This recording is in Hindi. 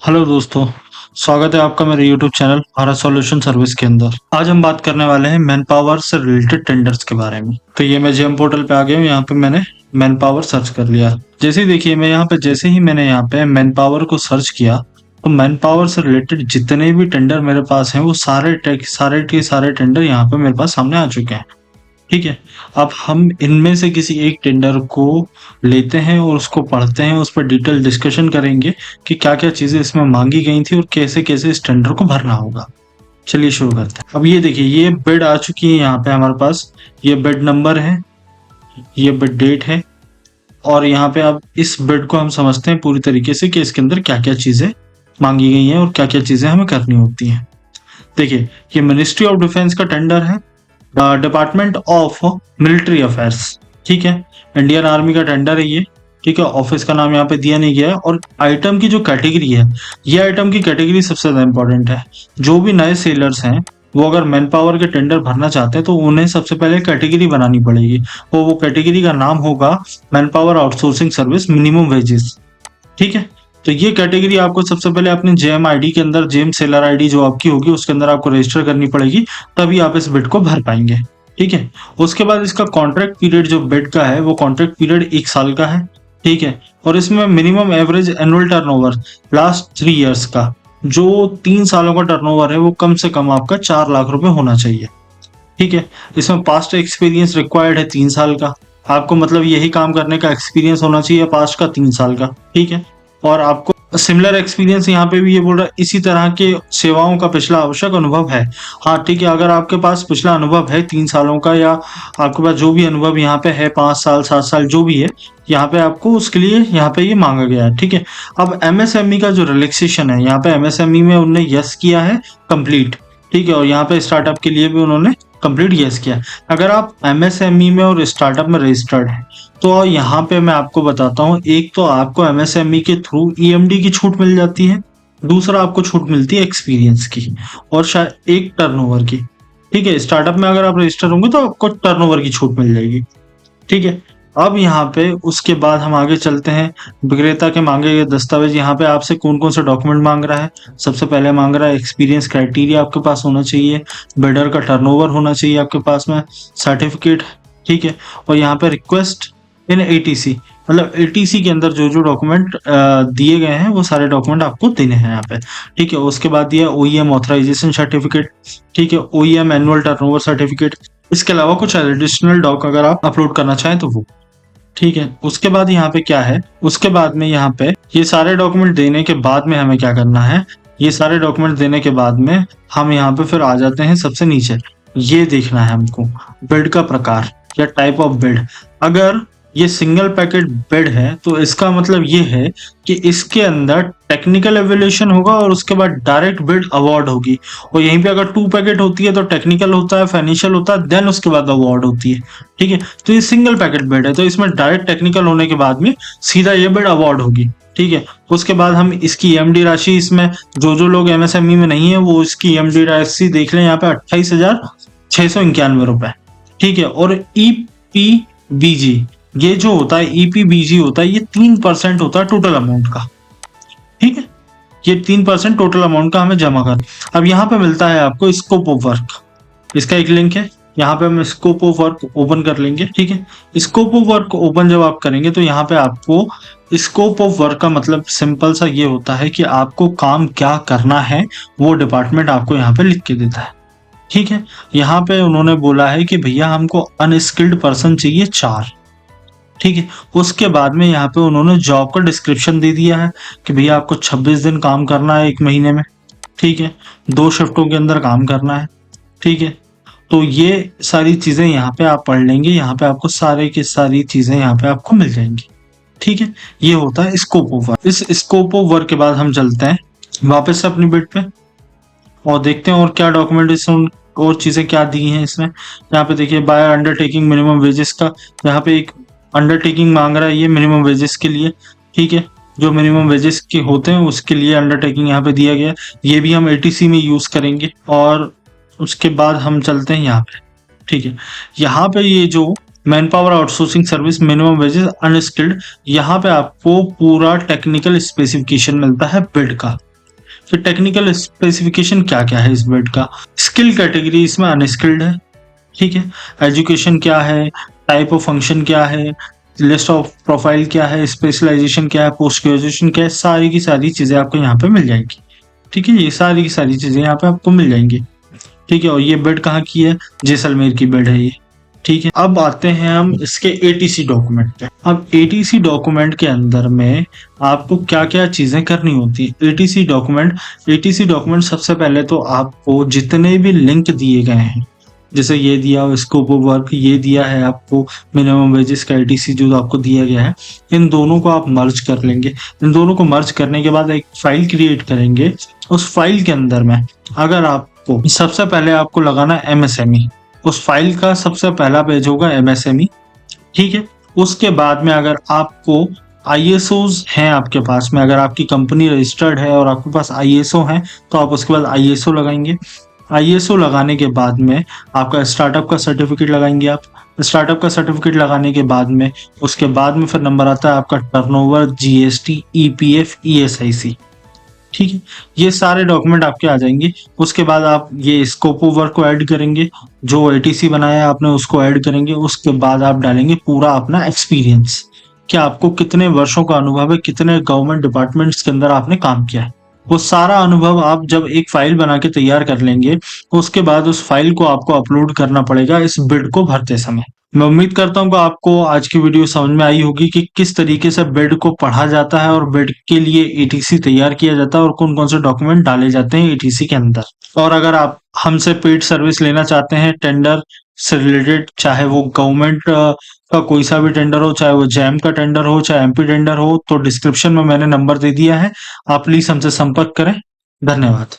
हेलो दोस्तों, स्वागत है आपका मेरे YouTube channel Bharat solution service के अंदर। आज हम बात करने वाले हैं मैन पावर से रिलेटेड टेंडर्स के बारे में। तो ये मैं जेम पोर्टल पे आ गया हूँ। यहाँ पे मैंने मैन पावर सर्च कर लिया। जैसे ही देखिए मैं यहाँ पे जैसे ही मैंने यहाँ पे मैन पावर को सर्च किया तो मैन पावर से रिलेटेड जितने भी टेंडर मेरे पास हैं वो सारे टेंडर यहाँ पे मेरे पास सामने आ चुके हैं। ठीक है, अब हम इनमें से किसी एक टेंडर को लेते हैं और उसको पढ़ते हैं, उस पर डिटेल डिस्कशन करेंगे कि क्या-क्या चीज़ें इसमें माँगी गई थी और कैसे-कैसे इस टेंडर को भरना होगा। चलिए शुरू करते हैं। अब ये देखिए ये बिड आ चुकी है यहाँ पे हमारे पास, ये बिड नंबर है, ये बिड डेट है और यहाँ पे अब इस बिड को हम समझते हैं पूरी तरीके से कि इसके अंदर क्या-क्या चीज़ें माँगी गई हैं और क्या-क्या चीज़ें हमें करनी होती हैं। देखिए, ये मिनिस्ट्री ऑफ डिफेंस का टेंडर है, डिपार्टमेंट ऑफ मिलिट्री अफेयर्स। ठीक है, इंडियन आर्मी का टेंडर है ये। ठीक है, ऑफिस का नाम यहाँ पे दिया नहीं गया है और आइटम की जो कैटेगरी है, ये आइटम की कैटेगरी सबसे ज्यादा इंपॉर्टेंट है। जो भी नए सेलर्स हैं वो अगर मैन पावर के टेंडर भरना चाहते हैं तो उन्हें सबसे पहले कैटेगरी बनानी पड़ेगी। वो कैटेगरी का नाम होगा man power outsourcing service minimum wages. ठीक है, तो ये कैटेगरी आपको सबसे पहले अपने जेएम आईडी के अंदर, जेएम सेलर आईडी जो आपकी होगी उसके अंदर आपको रजिस्टर करनी पड़ेगी, तभी आप इस बिड को भर पाएंगे। ठीक है, उसके बाद इसका कॉन्ट्रैक्ट पीरियड जो बिड का है वो कॉन्ट्रैक्ट पीरियड 1 साल का है। ठीक है, और इसमें minimum average annual turnover last 3 years का, जो 3 सालों का टर्नओवर है वो कम से कम आपका 4 लाख रुपए होना चाहिए। ठीक है, इसमें पास्ट एक्सपीरियंस रिक्वायर्ड है 3 साल का। आपको मतलब यही काम करने का एक्सपीरियंस होना चाहिए पास्ट का 3 साल का। ठीक है, और आपको सिमिलर एक्सपीरियंस यहाँ पे भी ये बोल रहा है इसी तरह के सेवाओं का पिछला आवश्यक अनुभव है। हाँ ठीक है, अगर आपके पास पिछला अनुभव है 3 सालों का या आपके पास जो भी अनुभव यहाँ पे है 5 साल 7 साल जो भी है, यहाँ पे आपको उसके लिए यहाँ पे ये मांगा गया है। ठीक है, अब एमएसएमई का जो रिलैक्सेशन है, यहाँ पे एमएसएमई में उन्होंने यस किया है कंप्लीट। ठीक है, और यहाँ पे स्टार्टअप के लिए भी उन्होंने कंप्लीट यस किया। अगर आप एमएसएमई में और स्टार्टअप में रजिस्टर्ड हैं तो यहाँ पे मैं आपको बताता हूँ, एक तो आपको एमएसएमई के थ्रू ईएमडी की छूट मिल जाती है, दूसरा आपको छूट मिलती है एक्सपीरियंस की और शायद एक टर्नओवर की। ठीक है, स्टार्टअप में अगर आप रजिस्टर होंगे तो आपको टर्नओवर की छूट मिल जाएगी। ठीक है, अब यहाँ पे उसके बाद हम आगे चलते हैं। विक्रेता के मांगे गए दस्तावेज, यहाँ पे आपसे कौन कौन से डॉक्यूमेंट मांग रहा है। सबसे पहले मांग रहा है एक्सपीरियंस क्राइटेरिया आपके पास होना चाहिए, बिल्डर का टर्नओवर होना चाहिए आपके पास में, सर्टिफिकेट। ठीक है, और यहाँ पे रिक्वेस्ट इन एटीसी, मतलब एटीसी के अंदर जो जो डॉक्यूमेंट दिए गए हैं वो सारे डॉक्यूमेंट आपको देने हैं यहाँ पे। ठीक है, उसके बाद दिया ओईएम ऑथराइजेशन सर्टिफिकेट। ठीक है, ओईएम एनुअल टर्नओवर सर्टिफिकेट। इसके अलावा कुछ एडिशनल डॉक अगर आप अपलोड करना चाहें तो वो। ठीक है, उसके बाद यहाँ पे क्या है, उसके बाद में यहाँ पे ये सारे डॉक्यूमेंट देने के बाद में हमें क्या करना है, ये सारे डॉक्यूमेंट देने के बाद में हम यहाँ पे फिर आ जाते हैं सबसे नीचे। ये देखना है हमको बिड का प्रकार या टाइप ऑफ बिड। अगर ये सिंगल पैकेट बिड है तो इसका मतलब ये है कि इसके अंदर टेक्निकल एवेल्यूशन होगा और उसके बाद डायरेक्ट बिड अवार्ड होगी। और यहीं पे अगर 2 पैकेट होती है तो टेक्निकल होता है, फाइनेंशियल होता है, देन उसके बाद अवार्ड होती है। ठीक है, तो ये सिंगल पैकेट बिड है तो इसमें डायरेक्ट टेक्निकल होने के बाद में सीधा ये बिड अवार्ड होगी। ठीक है, उसके बाद हम इसकी ईएमडी राशि, इसमें जो लोग एमएसएमई में नहीं है वो इसकी ईएमडी राशि देख लें, यहाँ पे 28,691 रुपए। ठीक है, और ईपीबीजी, ये जो होता है ईपीबीजी होता है, ये 3% होता है टोटल अमाउंट का। ठीक है, ये 3% टोटल अमाउंट का हमें जमा कर। अब यहाँ पे मिलता है आपको स्कोप ऑफ वर्क, इसका एक लिंक है, यहाँ पे हम स्कोप ऑफ वर्क ओपन कर लेंगे। ठीक है, स्कोप ऑफ वर्क ओपन जब आप करेंगे तो यहाँ पे आपको स्कोप ऑफ वर्क का मतलब सिंपल सा ये होता है कि आपको काम क्या करना है वो डिपार्टमेंट आपको यहाँ पे लिख के देता है। ठीक है, यहाँ पे उन्होंने बोला है कि भैया हमको अनस्किल्ड पर्सन चाहिए 4। ठीक है, उसके बाद में यहाँ पे उन्होंने जॉब का डिस्क्रिप्शन दे दिया है कि भैया आपको 26 दिन काम करना है 1 महीने में। ठीक है, 2 शिफ्टों के अंदर काम करना है। ठीक है, तो ये सारी चीजें यहाँ पे आप पढ़ लेंगे, यहाँ पे आपको सारे की सारी चीजें यहाँ पे आपको मिल जाएंगी। ठीक है, ये होता है स्कोप ऑफ वर्क। इस स्कोप ऑफ वर्क के बाद हम चलते हैं वापस से अपनी बिड पे और देखते हैं और क्या डॉक्यूमेंटेशन और चीजें क्या दी हैं इसमें। यहाँ पे देखिए बाय अंडरटेकिंग मिनिमम वेजेस का, यहाँ पे एक अंडरटेकिंग मांग रहा है ये मिनिमम वेजेस के लिए। ठीक है, जो मिनिमम वेजेस के होते हैं उसके लिए अंडरटेकिंग यहाँ पे दिया गया है, ये भी हम एटीसी में यूज करेंगे। और उसके बाद हम चलते हैं यहाँ पे। ठीक है, यहाँ पे ये जो man power outsourcing service minimum wages unskilled, यहाँ पे आपको पूरा टेक्निकल स्पेसिफिकेशन मिलता है बिड का। कि टेक्निकल स्पेसिफिकेशन क्या क्या है इस बेड का। स्किल कैटेगरी इसमें अनस्किल्ड है, ठीक है। एजुकेशन क्या है, टाइप ऑफ फंक्शन क्या है, लिस्ट ऑफ प्रोफाइल क्या है, स्पेशलाइजेशन क्या है, पोस्ट ग्रेजुएशन क्या है, सारी की सारी चीजें आपको यहाँ पे मिल जाएंगी, ठीक है। ये सारी की सारी चीजें यहाँ पे आपको मिल जाएंगी, ठीक है। और ये बेड कहाँ की है, जैसलमेर की बेड है ये, ठीक है। अब आते हैं हम इसके एटीसी डॉक्यूमेंट पे। अब एटीसी डॉक्यूमेंट के अंदर में आपको क्या क्या चीजें करनी होती है। एटीसी डॉक्यूमेंट सबसे पहले तो आपको जितने भी लिंक दिए गए हैं, जैसे ये दिया स्कोप ऑफ वर्क, ये दिया है आपको मिनिमम वेजेस का एटीसी जो आपको दिया गया है, इन दोनों को आप मर्ज कर लेंगे। इन दोनों को मर्ज करने के बाद एक फाइल क्रिएट करेंगे। उस फाइल के अंदर में अगर आपको सबसे पहले आपको लगाना है एमएसएमई, उस फाइल का सबसे पहला पेज होगा एमएसएमई, ठीक है। उसके बाद में अगर आपको आईएसओज हैं आपके पास में, अगर आपकी कंपनी रजिस्टर्ड है और आपके पास आईएसओ हैं, तो आप उसके बाद आईएसओ लगाएंगे। आईएसओ लगाने के बाद में आपका स्टार्टअप का सर्टिफिकेट लगाएंगे आप। स्टार्टअप का सर्टिफिकेट लगाने के बाद में उसके बाद में फिर नंबर आता है आपका टर्नओवर, जीएसटी, ईपीएफ, ईएसआईसी, ठीक है। ये सारे डॉक्यूमेंट आपके आ जाएंगे। उसके बाद आप ये स्कोप ऑफ वर्क को ऐड करेंगे, जो एटीसी बनाया है आपने उसको ऐड करेंगे। उसके बाद आप डालेंगे पूरा अपना एक्सपीरियंस, कि आपको कितने वर्षों का अनुभव है, कितने गवर्नमेंट डिपार्टमेंट्स के अंदर आपने काम किया है। वो सारा अनुभव आप जब एक फाइल बना के तैयार कर लेंगे, उसके बाद उस फाइल को आपको अपलोड करना पड़ेगा इस बिड को भरते समय। मैं उम्मीद करता हूँ कि आपको आज की वीडियो समझ में आई होगी कि किस तरीके से बिड को पढ़ा जाता है और बिड के लिए एटीसी तैयार किया जाता है और कौन कौन से डॉक्यूमेंट डाले जाते हैं एटीसी के अंदर। और अगर आप हमसे पेड सर्विस लेना चाहते हैं टेंडर से रिलेटेड, चाहे वो गवर्नमेंट का कोई सा भी टेंडर हो, चाहे वो जैम का टेंडर हो, चाहे एमपी टेंडर हो, तो डिस्क्रिप्शन में मैंने नंबर दे दिया है, आप प्लीज हमसे संपर्क करें। धन्यवाद।